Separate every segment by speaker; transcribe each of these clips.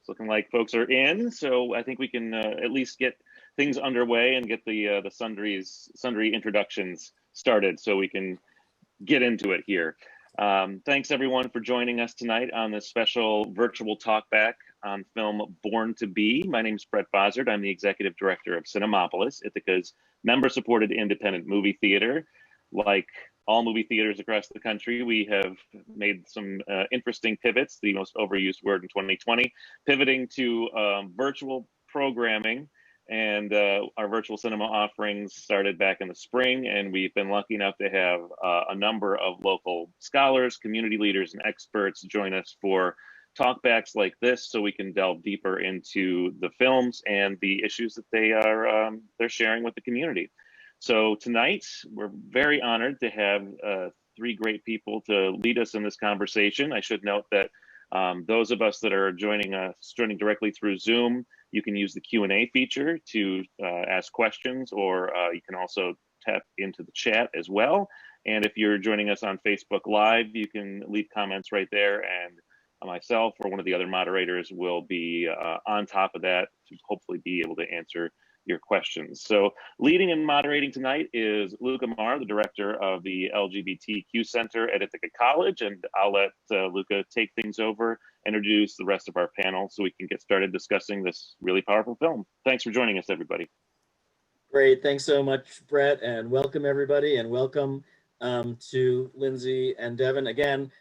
Speaker 1: It's looking like folks are in, so I think we can at least get things underway and get the sundry introductions started so we can get into it here. Thanks everyone for joining us tonight on this special virtual talkback on film Born to Be. My name is Brett Bozzard. I'm the Executive Director of Cinemapolis, Ithaca's member-supported independent movie theater. Like all movie theaters across the country, we have made some interesting pivots, the most overused word in 2020, pivoting to virtual programming. And our virtual cinema offerings started back in the spring, and we've been lucky enough to have a number of local scholars, community leaders, and experts join us for talkbacks like this, so we can delve deeper into the films and the issues that they're sharing with the community. So tonight, we're very honored to have three great people to lead us in this conversation. I should note that those of us that are joining directly through Zoom, you can use the Q&A feature to ask questions, or you can also tap into the chat as well. And if you're joining us on Facebook Live, you can leave comments right there, and myself or one of the other moderators will be on top of that to hopefully be able to answer your questions. So leading and moderating tonight is Luca Maurer, the director of the LGBTQ Center at Ithaca College, and I'll let Luca take things over, introduce the rest of our panel so we can get started discussing this really powerful film. Thanks for joining us, everybody.
Speaker 2: Great, thanks so much, Brett, and welcome everybody, and welcome to Lindsay and Devon. Again,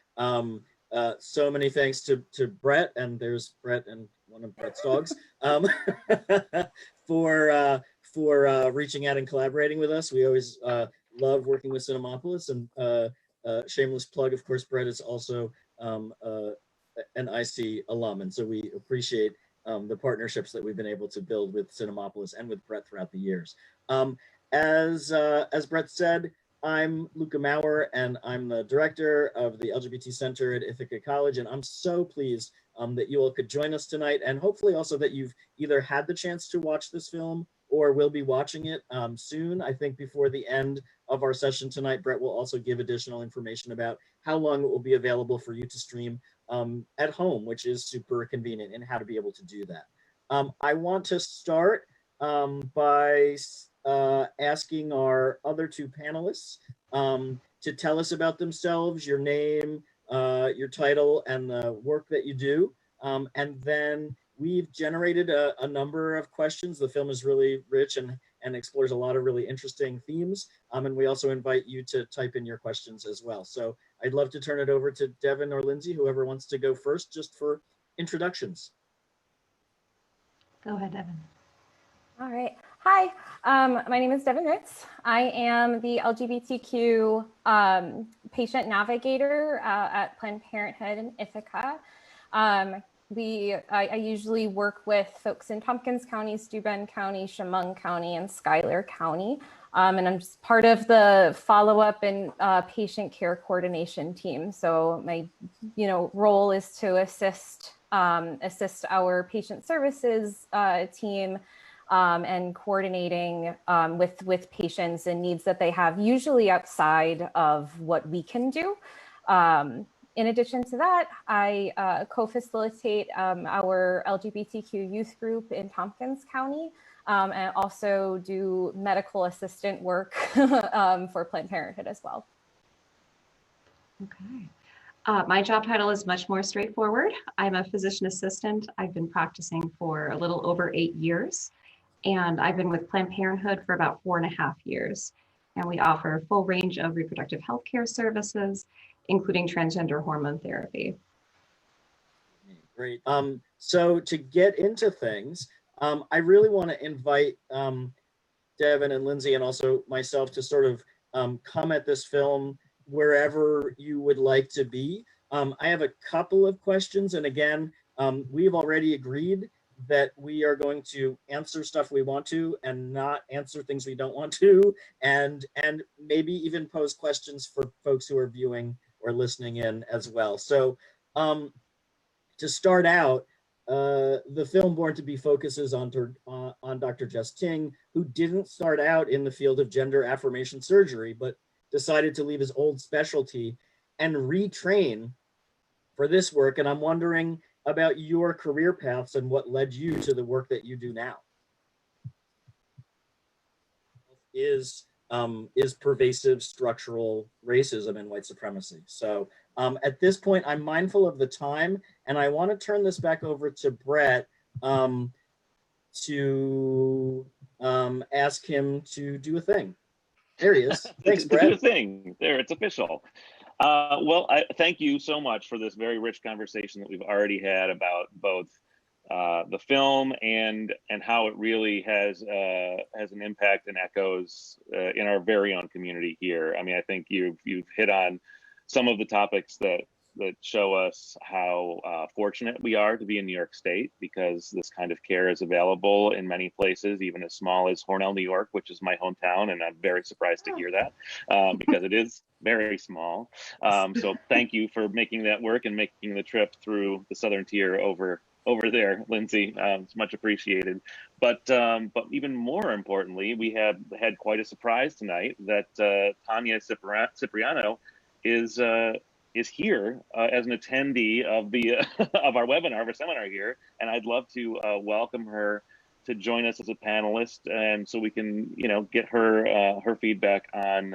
Speaker 2: so many thanks to Brett, and there's Brett and one of Brett's dogs, for reaching out and collaborating with us. We always love working with Cinemapolis, and shameless plug, of course, Brett is also an IC alum, and so we appreciate the partnerships that we've been able to build with Cinemapolis and with Brett throughout the years. As Brett said, I'm Luca Maurer, and I'm the director of the LGBT Center at Ithaca College, and I'm so pleased that you all could join us tonight, and hopefully also that you've either had the chance to watch this film or will be watching it soon. I think before the end of our session tonight, Brett will also give additional information about how long it will be available for you to stream at home, which is super convenient, and how to be able to do that. I want to start by asking our other two panelists to tell us about themselves, your name, your title, and the work that you do. And then we've generated a number of questions. The film is really rich and explores a lot of really interesting themes. And we also invite you to type in your questions as well. So I'd love to turn it over to Devon or Lindsay, whoever wants to go first, just for introductions.
Speaker 3: Go ahead, Devon.
Speaker 4: All right. Hi, my name is Devon Ritz. I am the LGBTQ Patient Navigator at Planned Parenthood in Ithaca. I usually work with folks in Tompkins County, Steuben County, Chemung County, and Schuyler County. And I'm just part of the follow-up and patient care coordination team. So my role is to assist our patient services team and coordinating with patients and needs that they have, usually outside of what we can do. In addition to that, I co-facilitate our LGBTQ youth group in Tompkins County, and also do medical assistant work for Planned Parenthood as well.
Speaker 3: Okay. My job title is much more straightforward. I'm a physician assistant. I've been practicing for a little over 8 years, and I've been with Planned Parenthood for about 4.5 years. And we offer a full range of reproductive health care services, including transgender hormone therapy.
Speaker 2: Great. So to get into things, I really want to invite Devon and Lindsay, and also myself, to sort of come at this film wherever you would like to be. I have a couple of questions, and again, we've already agreed that we are going to answer stuff we want to and not answer things we don't want to, and maybe even pose questions for folks who are viewing or listening in as well. So to start out, the film Born to Be focuses on Dr. Jess Ting, who didn't start out in the field of gender affirmation surgery, but decided to leave his old specialty and retrain for this work. And I'm wondering about your career paths and what led you to the work that you do now. Is pervasive structural racism and white supremacy. So at this point, I'm mindful of the time, and I want to turn this back over to Brett to ask him to do a thing. There he is. Thanks, Brett.
Speaker 1: Do a thing. There, it's official. Well, thank you so much for this very rich conversation that we've already had about both the film and how it really has an impact and echoes in our very own community here. I mean, I think you've hit on some of the topics that show us how fortunate we are to be in New York State, because this kind of care is available in many places, even as small as Hornell, New York, which is my hometown, and I'm very surprised to hear that because it is very small. So thank you for making that work and making the trip through the Southern Tier over there, Lindsay. It's much appreciated. But even more importantly, we have had quite a surprise tonight that Tania Cypriano is here as an attendee of the of our webinar, of our seminar here, and I'd love to welcome her to join us as a panelist, and so we can get her feedback on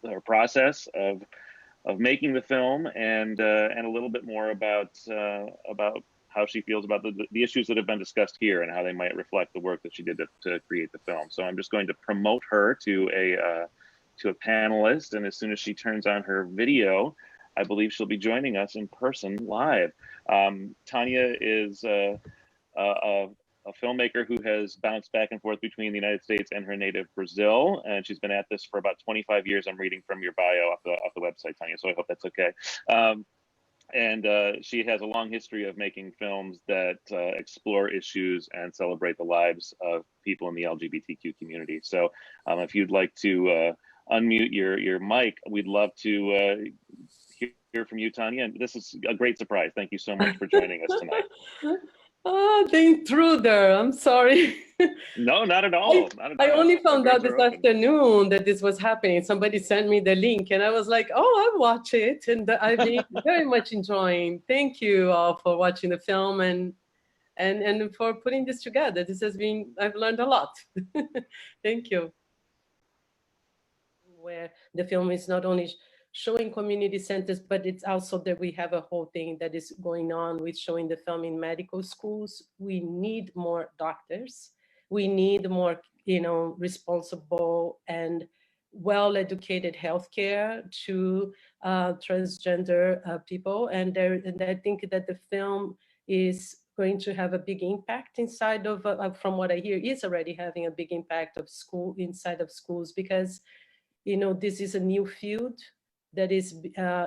Speaker 1: her process of making the film and a little bit more about how she feels about the issues that have been discussed here and how they might reflect the work that she did to create the film. So I'm just going to promote her to a panelist, and as soon as she turns on her video, I believe she'll be joining us in person live. Tania is a filmmaker who has bounced back and forth between the United States and her native Brazil, and she's been at this for about 25 years. I'm reading from your bio off the website, Tania, so I hope that's okay. And she has a long history of making films that explore issues and celebrate the lives of people in the LGBTQ community. So if you'd like to unmute your mic, we'd love to hear from you, Tania. And this is a great surprise. Thank you so much for joining us tonight.
Speaker 5: Oh, the intruder. I'm sorry.
Speaker 1: No, not at all. Not at
Speaker 5: I
Speaker 1: all.
Speaker 5: only found out this
Speaker 1: open.
Speaker 5: afternoon that this was happening. Somebody sent me the link and I was like, oh, I'll watch it. And I've been very much enjoying. Thank you all for watching the film and for putting this together. I've learned a lot. Thank you. Where the film is not only showing community centers, but it's also that we have a whole thing that is going on with showing the film in medical schools. We need more doctors. We need more, responsible and well-educated healthcare to transgender people. And I think that the film is going to have a big impact inside of, from what I hear, is already having a big impact inside of schools, because this is a new field that is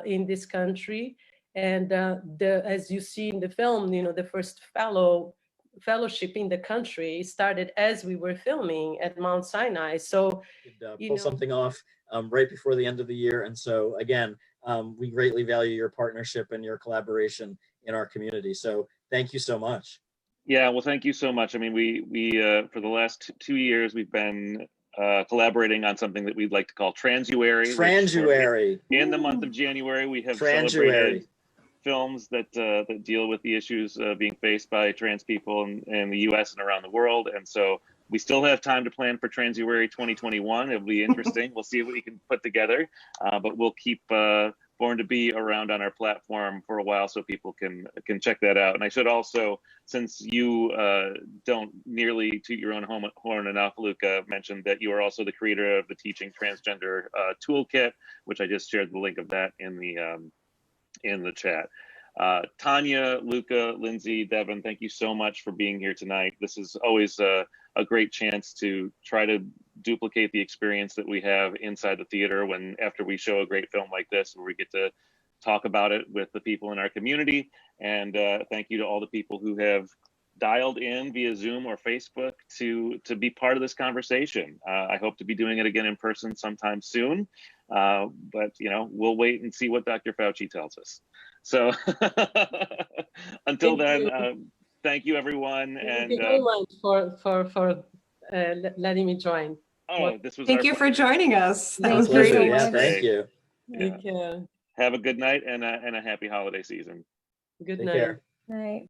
Speaker 5: in this country. And as you see in the film, the first fellowship in the country started as we were filming at Mount Sinai. So
Speaker 2: pull something off right before the end of the year. And so again, we greatly value your partnership and your collaboration in our community. So thank you so much.
Speaker 1: Yeah, well, thank you so much. I mean, we for the last 2 years, we've been collaborating on something that we'd like to call Transuary.
Speaker 2: Transuary.
Speaker 1: In the month of January, we have celebrated films that deal with the issues being faced by trans people in the U.S. and around the world. And so we still have time to plan for Transuary 2021. It'll be interesting. We'll see what we can put together, but we'll keep Born to Be around on our platform for a while so people can check that out. And I should also, since you don't nearly toot your own horn enough, Luca, mentioned that you are also the creator of the Teaching Transgender Toolkit, which I just shared the link of that in the chat. Tania, Luca, Lindsay, Devon, thank you so much for being here tonight. This is always a great chance to try to duplicate the experience that we have inside the theater after we show a great film like this, where we get to talk about it with the people in our community. And thank you to all the people who have dialed in via Zoom or Facebook to be part of this conversation. I hope to be doing it again in person sometime soon, but we'll wait and see what Dr. Fauci tells us. So until then, thank you everyone.
Speaker 5: Thank you very much for letting me join.
Speaker 1: Oh, this was
Speaker 3: Thank you for joining us. That was
Speaker 2: Pleasure.
Speaker 3: great.
Speaker 2: Yeah, thank you.
Speaker 5: Thank you.
Speaker 1: Have a good night and a happy holiday season.
Speaker 5: Good
Speaker 2: Take
Speaker 5: night.
Speaker 2: care.
Speaker 4: Night.